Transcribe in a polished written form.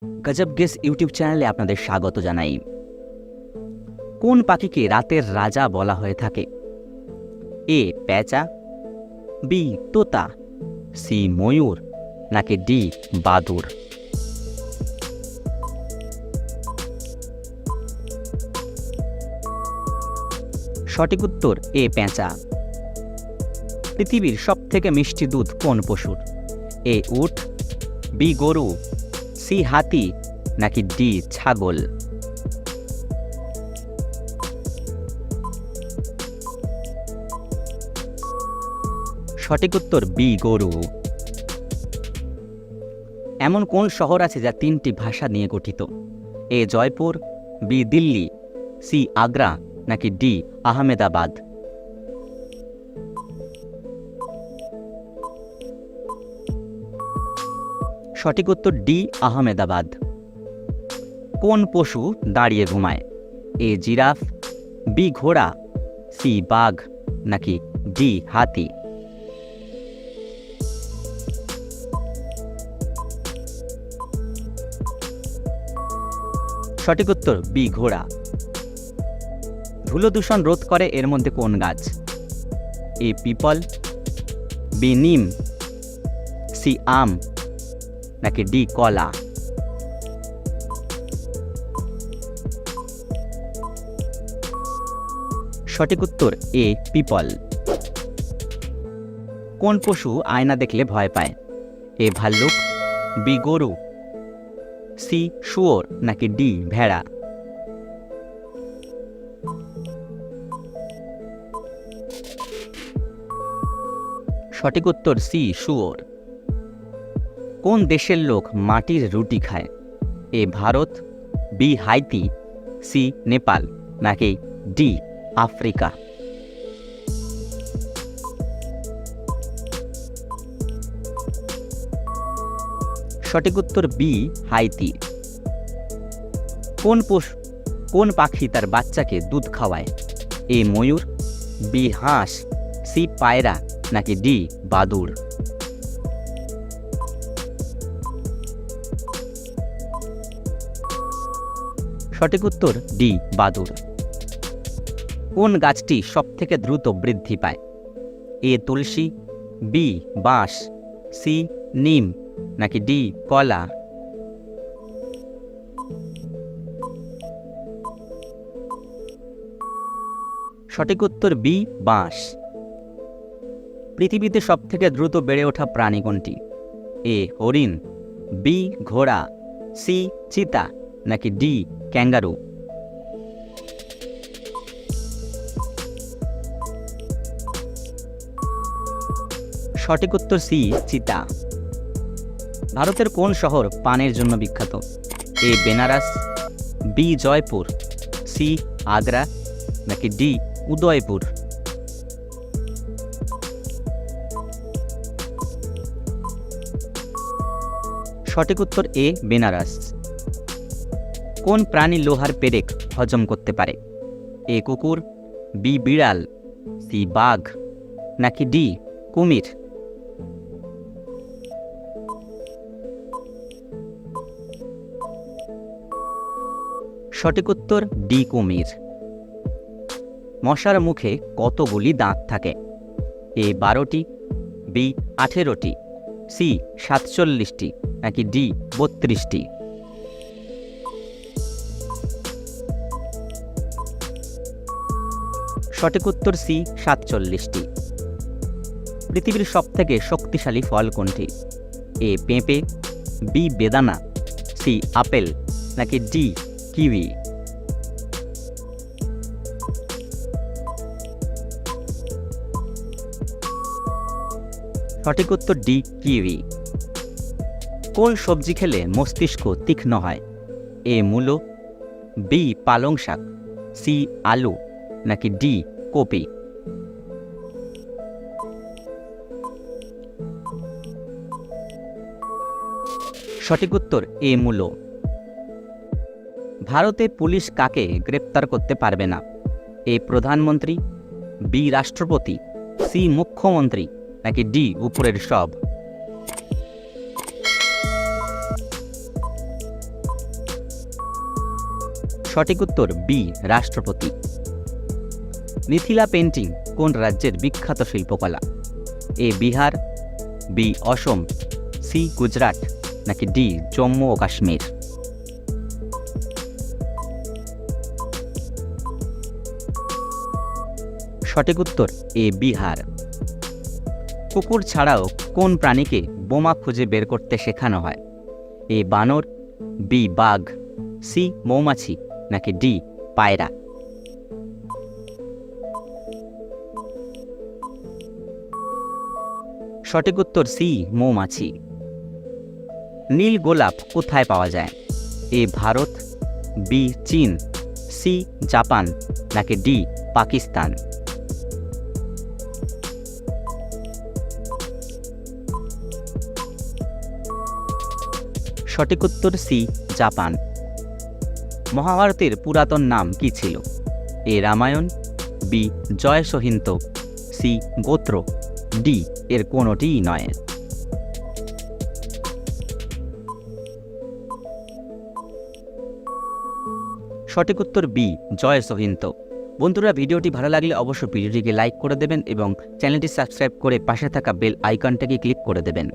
গজব guess YouTube চ্যানেলে আপনাদের স্বাগত জানাই। কোন পাখিকে রাতের রাজা বলা হয়ে থাকে? এ পেঁচা, বি তোতা, সি ময়ূর, নাকি ডি বাদুড়? সঠিক উত্তর এ পেঁচা। পৃথিবীর সবথেকে মিষ্টি দুধ কোন পশুর? এ উট, বি গরু, সি হাতি, নাকি ডি ছাগল? সঠিক উত্তর বি গরু। এমন কোন শহর আছে যা 3টি ভাষা নিয়ে গঠিত? এ জয়পুর, বি দিল্লি, সি আগ্রা, নাকি ডি আহমেদাবাদ? সঠিক উত্তর ডি আহমেদাবাদ। কোন পশু দাঁড়িয়ে ঘুমায়? এ জিরাফ, বি ঘোড়া, সি বাঘ, নাকি ডি হাতি? সঠিক উত্তর বি ঘোড়া। ধুলো দূষণ রোধ করে এর মধ্যে কোন গাছ? এ পিপল, বি নিম, সি আম, নাকি ডি কলা? সঠিক উত্তর এ পিপল। কোন পশু আয়না দেখলে ভয় পায়? এ ভাল্লুক, বি গরু, সি শুয়োর, নাকি ডি ভেড়া? সঠিক উত্তর সি শুয়োর। কোন দেশের লোক মাটির রুটি খায়? A Bharat, B Haiti, C Nepal, নাকি ডি আফ্রিকা? সঠিক উত্তর বি হাইতি। কোন পাখি তার বাচ্চাকে দুধ খাওয়ায়? এ ময়ূর, বি হাঁস, সি পায়রা, নাকি ডি বাদুড়? সঠিক উত্তর ডি বাদুড়। কোন গাছটি সবথেকে দ্রুত বৃদ্ধি পায়? এ তুলসী, বি বাঁশ, সি নিম, নাকি ডি কলা? সঠিক উত্তর বি বাঁশ। পৃথিবীতে সবথেকে দ্রুত বেড়ে ওঠা প্রাণী কোনটি? এ হরিণ, বি ঘোড়া, সি চিতা, নাকি ডি ক্যাঙ্গারু? সঠিক উত্তর সি চিতা। ভারতের কোন শহর পানের জন্য বিখ্যাত? এ বেনারস, বি জয়পুর, সি আগ্রা, নাকি ডি উদয়পুর? সঠিক উত্তর এ বেনারস। কোন প্রাণী লোহার পেরেক হজম করতে পারে? এ কুকুর, বি বিড়াল, সি বাঘ, নাকি ডি কুমির? সঠিক উত্তর ডি কুমির। মশার মুখে কতগুলি দাঁত থাকে? এ 12টি, বি 18টি, সি 47টি, নাকি ডি 32টি? সঠিক উত্তর সি 47টি। পৃথিবীর সবথেকে শক্তিশালী ফল কোনটি? এ পেঁপে, বি বেদানা, সি আপেল, নাকি ডি কিউই? সঠিক উত্তর ডি কিউই। কোন সবজি খেলে মস্তিষ্ক তীক্ষ্ণ হয়? এ মূলো, বি পালং শাক, সি আলু, নাকি ডি কপি? সঠিক উত্তর এ মূলো। ভারতে পুলিশ কাকে গ্রেপ্তার করতে পারবে না? এ প্রধানমন্ত্রী, বি রাষ্ট্রপতি, সি মুখ্যমন্ত্রী, নাকি ডি উপরের সব? সঠিক উত্তর বি রাষ্ট্রপতি। মিথিলা পেন্টিং কোন রাজ্যের বিখ্যাত শিল্পকলা? এ বিহার, বি অসম, সি গুজরাট, নাকি ডি জম্মু ও কাশ্মীর? সঠিক উত্তর এ বিহার। কুকুর ছাড়াও কোন প্রাণীকে বোমা খুঁজে বের করতে শেখানো হয়? এ বানর, বি বাঘ, সি মৌমাছি, নাকি ডি পায়রা? সঠিক উত্তর সি মৌমাছি। নীল গোলাপ কোথায় পাওয়া যায়? এ ভারত, বি চীন, সি জাপান, নাকি ডি পাকিস্তান? সঠিক উত্তর সি জাপান। মহাভারতের পুরাতন নাম কি ছিল? এ রামায়ণ, বি জয় সহিন্ত, সি গোত্র, ডি এর কোনোটিই নয়? সঠিক উত্তর বি জয় সহিন্ত। বন্ধুরা, ভিডিওটি ভালো লাগলে অবশ্যই ভিডিওটিকে লাইক করে দেবেন এবং চ্যানেলটি সাবস্ক্রাইব করে পাশে থাকা বেল আইকনটাকে ক্লিক করে দেবেন।